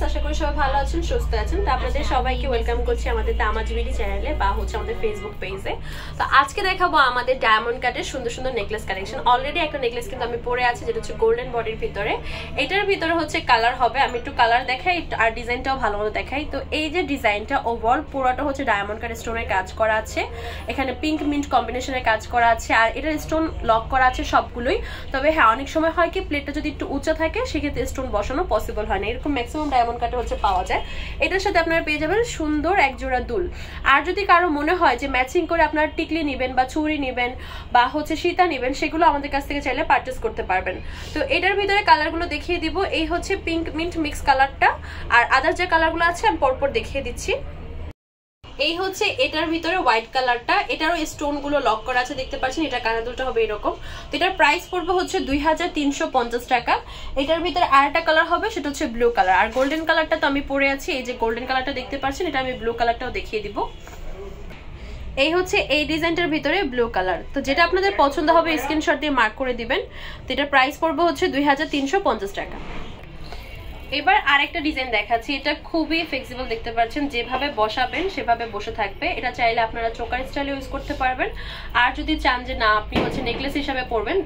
আশা করি সবাই ভালো আছেন, সুস্থ আছেন। তো আপনাদের সবাইকে ওয়েলকাম করছি আমাদের তামাজ বিডি চ্যানেলে বা হচ্ছে আমাদের ফেসবুক পেজে। তো আজকে দেখাবো আমাদের ডায়মন্ড কাটের সুন্দর সুন্দর নেকলেস কালেকশন। অলরেডি একটা নেকলেস কিন্তু আমি পরে আছি, যেটা হচ্ছে গোল্ডেন বডির ভিতরে। এটার ভিতরে হচ্ছে কালার হবে, আমি একটু কালার দেখাই আর ডিজাইনটাও ভালো মতো দেখাই। তো এই যে ডিজাইনটা ওভারঅল পুরোটা হচ্ছে ডায়মন্ড কাট স্টোনের কাজ করা আছে, এখানে পিঙ্ক মিন্ট কম্বিনেশনের কাজ করা আছে, আর এটার স্টোন লক করা আছে সবগুলোই। তবে হ্যাঁ, অনেক সময় হয় কি প্লেটটা যদি একটু উঁচা থাকে সেক্ষেত্রে স্টোন বসানো পসিবল হয় না, এরকম ম্যাক্সিমাম ডায়মন্ড কাটে হচ্ছে পাওয়া যায়। এটার সাথে আপনারা পেয়ে যাবেন সুন্দর এক জোড়া দুল। আর যদি কারো মনে হয় যে ম্যাচিং করে আপনারা টিকলি নেবেন বা চুড়ি নেবেন বা হচ্ছে সীতা নেবেন, সেগুলো আমাদের কাছ থেকে চাইলে পারচেস করতে পারবেন। তো এটার ভিতরে কালারগুলো দেখিয়ে দিব। এই হচ্ছে পিঙ্ক মিন্ট মিক্স কালারটা, আর আদার যে কালারগুলো আছে আমি পরপর দেখিয়ে দিচ্ছি। এই হচ্ছে এটার ভিতরে হোয়াইট কালারটা, এটারও স্টোন গুলো লক করা আছে দেখতে পাচ্ছেন। এটা কানের দুলটা হবে এরকম। তো এটার প্রাইস পড়বে হচ্ছে 2350 টাকা। এটার ভিতরে আরেকটা কালার হবে, সেটা হচ্ছে ব্লু কালার। আর গোল্ডেন কালারটা তো আমি পরে আছি, এই যে গোল্ডেন কালারটা দেখতে পাচ্ছেন, এটা আমি ব্লু কালারটাও দেখিয়ে দিব। এই হচ্ছে এই ডিজাইনটার ভিতরে ব্লু কালার। তো যেটা আপনাদের পছন্দ হবে স্ক্রিনশট দিয়ে মার্ক করে দিবেন। তো এটার প্রাইস পড়বে হচ্ছে 2350 টাকা। এবার আরেকটা ডিজাইন দেখাচ্ছি, এটা খুবই ফ্লেক্সিবল দেখতে পাচ্ছেন, যেভাবে বসাবেন সেভাবে বসে থাকবে। এটা চাইলে আপনারা চোকার স্টাইলে ইউজ করতে পারবেন, আর যদি চান যে না আপনি হচ্ছে নেকলেস হিসাবে পরবেন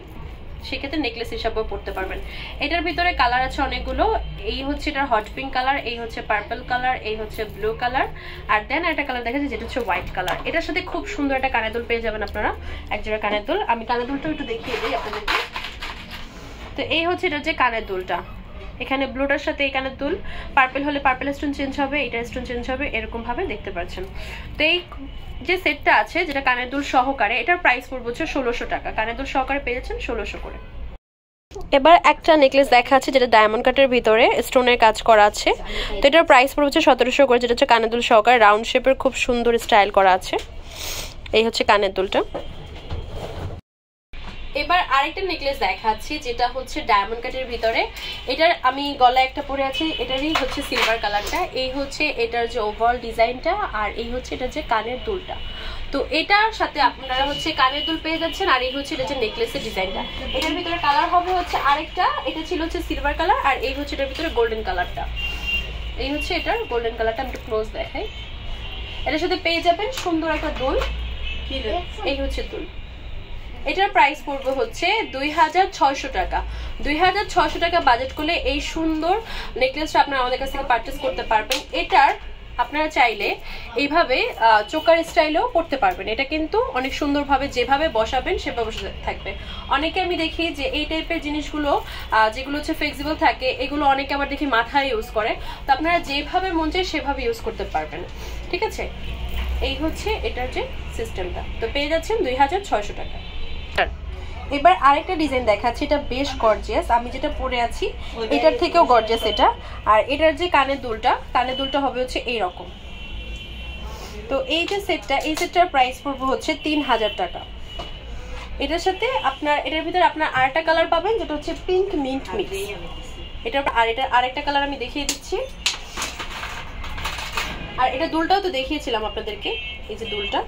সেক্ষেত্রে নেকলেস হিসাবেও পরতে পারবেন। এটার ভিতরে কালার আছে অনেকগুলো। এই হচ্ছে এটার হট পিঙ্ক কালার, এই হচ্ছে পার্পল কালার, এই হচ্ছে ব্লু কালার, আর দেন একটা কালার দেখা যায় যেটা হচ্ছে হোয়াইট কালার। এটার সাথে খুব সুন্দর একটা কানের দুল পেয়ে যাবেন আপনারা, একজোড়া কানের দুল। আমি কানের দুলটা একটু দেখিয়ে দিই আপনাদেরকে। তো এই হচ্ছে এটা যে কানের দুলটা, এখানে ব্লুটার সাথে এই কানের দুল, পার্পল হলে পার্পল স্টোন চেঞ্জ হবে, এটা স্টোন চেঞ্জ হবে, এরকম ভাবে দেখতে পাচ্ছেন। তো এই যে সেটটা আছে যেটা কানের দুল সহকারে, এটার প্রাইস পড়বে হচ্ছে 1600 টাকা। কানের দুল সহকারে পেয়ে যাচ্ছেন 1600 করে। এবার একটা নেকলেস দেখা আছে যেটা ডায়মন্ড কাটের ভিতরে স্টোনের কাজ করা আছে। তো এটার প্রাইস পড়বে হচ্ছে 1700 করে, যেটা হচ্ছে কানের দুল সহকারে রাউন্ড শেপের, খুব সুন্দর স্টাইল করা আছে। এই হচ্ছে কানের দুলটা। এবার আরেকটা নেকলেস দেখাচ্ছি যেটা হচ্ছে ডায়মন্ড কাটের ভিতরে। এটার আমি গলায় একটা পরে আছি, এটারই হচ্ছে সিলভার কালারটা। এই হচ্ছে এটার যে ওভারঅল ডিজাইনটা, আর এই হচ্ছে এটা যে কানের দুলটা। তো এটার সাথে আপনারা হচ্ছে কানের দুল পেয়ে যাচ্ছেন, আর এই হচ্ছে এটা যে নেকলেসের ডিজাইনটা। এটার ভিতরে কালার হবে হচ্ছে আরেকটা, এটা ছিল হচ্ছে সিলভার কালার, আর এই হচ্ছে এটার ভিতরে গোল্ডেন কালারটা। এই হচ্ছে এটার গোল্ডেন কালারটা, আমি একটু ক্লোজ দেখাই। এটার সাথে পেয়ে যাবেন সুন্দর একটা দুল। এই হচ্ছে দুল। এটার প্রাইস পড়বে হচ্ছে 2600 টাকা। 2600 টাকা বাজেট করলে এই সুন্দর নেকলেসটা আপনারা আমাদের কাছ থেকে পারচেস করতে পারবেন। এটার আপনারা চাইলে এইভাবে চোকার স্টাইলেও পড়তে পারবেন। এটা কিন্তু অনেক সুন্দরভাবে যেভাবে বসাবেন সেভাবে বসে থাকবে। অনেকে আমি দেখি যে এই টাইপের জিনিসগুলো যেগুলো হচ্ছে ফ্লেক্সিবল থাকে, এগুলো অনেকে আবার দেখি মাথায় ইউজ করে। তো আপনারা যেভাবে মন চায় সেভাবে ইউজ করতে পারবেন, ঠিক আছে। এই হচ্ছে এটার যে সিস্টেমটা। তো পেয়ে যাচ্ছেন 2600 টাকা। এবার আরেকটা ডিজাইন দেখাচ্ছি, এটা বেশ গর্জিয়াস। আমি যেটা পরে আছি এটার থেকেও গর্জিয়াস এটা। আর এটার যে কানের দুলটা হবে হচ্ছে এইরকম। তো এই যে সেটটা, এই সেটটার প্রাইস পড়বে হচ্ছে 3000 টাকা। এটার সাথে আপনার এটার ভিতরে আপনার আরেকটা কালার পাবেন যেটা হচ্ছে পিঙ্ক মিন্ট মিক্স। এটা আর এটা আরেকটা কালার আমি দেখিয়ে দিচ্ছি। আর এটা দুলটাও তো দেখিয়েছিলাম আপনাদেরকে, এই যে দুলটা।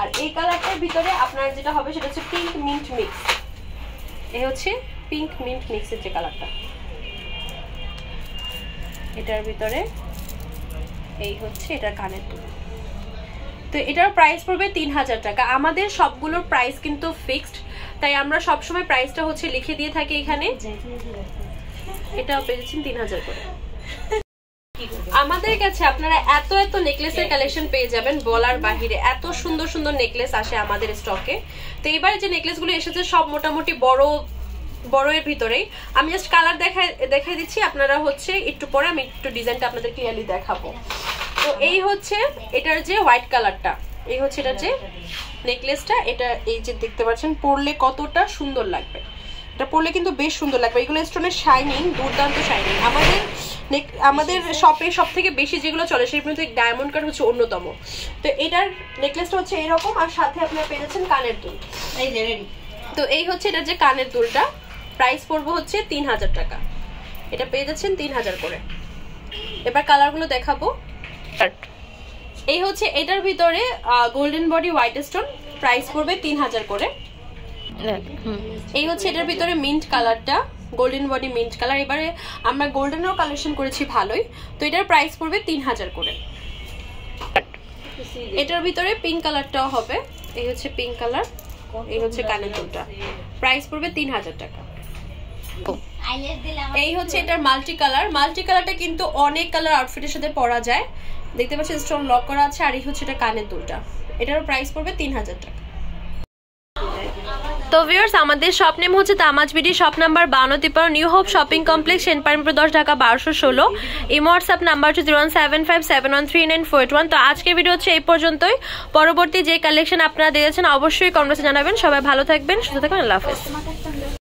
আর এই কালারটার ভিতরে আপনার যেটা হবে সেটা হচ্ছে পিঙ্ক মিন্ট মিক্স। এই হচ্ছে পিঙ্ক মিন্ট মিক্সের যে কালারটা, এটার ভিতরে এই হচ্ছে এটার কানের দুল। তো এটার প্রাইস পড়বে 3000 টাকা। আমাদের সবগুলোর প্রাইস কিন্তু ফিক্সড, তাই আমরা সবসময় প্রাইসটা হচ্ছে লিখে দিয়ে থাকি এখানে। এটাও পেয়েছেন 3000 করে। আমাদের কাছে আপনারা এত এত নেকলেসের কালেকশন পেয়ে যাবেন বলার বাহিরে। এত সুন্দর সুন্দর নেকলেস আসে আমাদের স্টকে। তো এইবার যে নেকলেসগুলো এসেছে সব মোটামুটি বড় এর ভিতরেই। আমি জাস্ট কালার দেখাই দিচ্ছি, আপনারা হচ্ছে একটু পরে আমি একটু ডিজাইনটা আপনাদের ক্লিয়ারলি দেখাবো। তো এই হচ্ছে এটার যে হোয়াইট কালারটা, এই হচ্ছে এটার যে নেকলেসটা। এটা এই যে দেখতে পাচ্ছেন পরলে কতটা সুন্দর লাগবে, এটা পরলে কিন্তু বেশ সুন্দর লাগবে। এগুলো স্টোনের শাইনিং, দুর্দান্ত শাইনিং। আমাদের শপে সব থেকে বেশি যেগুলো চলে সেই মধ্যে ডায়মন্ড কাট হচ্ছে অন্যতম। তো এটার নেকলেসটা হচ্ছে এরকম, আর সাথে আপনারা পেয়ে যাচ্ছেন কানের দুল। তো এই হচ্ছে এটার যে কানের দুলটা, প্রাইস পড়বে হচ্ছে 3000 টাকা। এটা পেয়ে যাচ্ছেন 3000 করে। এবার কালারগুলো দেখাবো। এই হচ্ছে এটার ভিতরে golden body white stone, price পড়বে 3000 করে। এই হচ্ছে এটার ভিতরে মিন্ট কালারটা, গোল্ডেন বডি মিন্ট কালার। এবারে আমরা গোল্ডেনেরও কালেকশন করেছি ভালোই। তো এটার প্রাইস পড়বে 3000 করে। এটার ভিতরে পিঙ্ক কালারটাও হবে, এই হচ্ছে পিঙ্ক কালার, এই হচ্ছে কানের দুলটা, প্রাইস পড়বে 3000 টাকা। এই হচ্ছে এটার মাল্টি কালার। মাল্টি কালারটা কিন্তু অনেক কালার আউটফিটের সাথে পরা যায়, দেখতে পাচ্ছেন স্টোন লক করা আছে। আর এই হচ্ছে এটা কানের দুলটা, এটারও প্রাইস পড়বে 3000 টাকা। তো ভিউয়ার্স, আমাদের শপ নেম হচ্ছে Tamaz BD, shop number 5253, New Hope shopping complex, সেনপারমিপুর 10, ঢাকা 1216। এই হোয়াটসঅ্যাপ নাম্বার হচ্ছে 01757139481। তো আজকের ভিডিও হচ্ছে এই পর্যন্তই। পরবর্তী যে কালেকশন আপনারা দেখেছেন অবশ্যই কমেন্টে জানাবেন। সবাই ভালো থাকবেন, সুস্থ থাকবেন, আল্লাহ হাফেজ।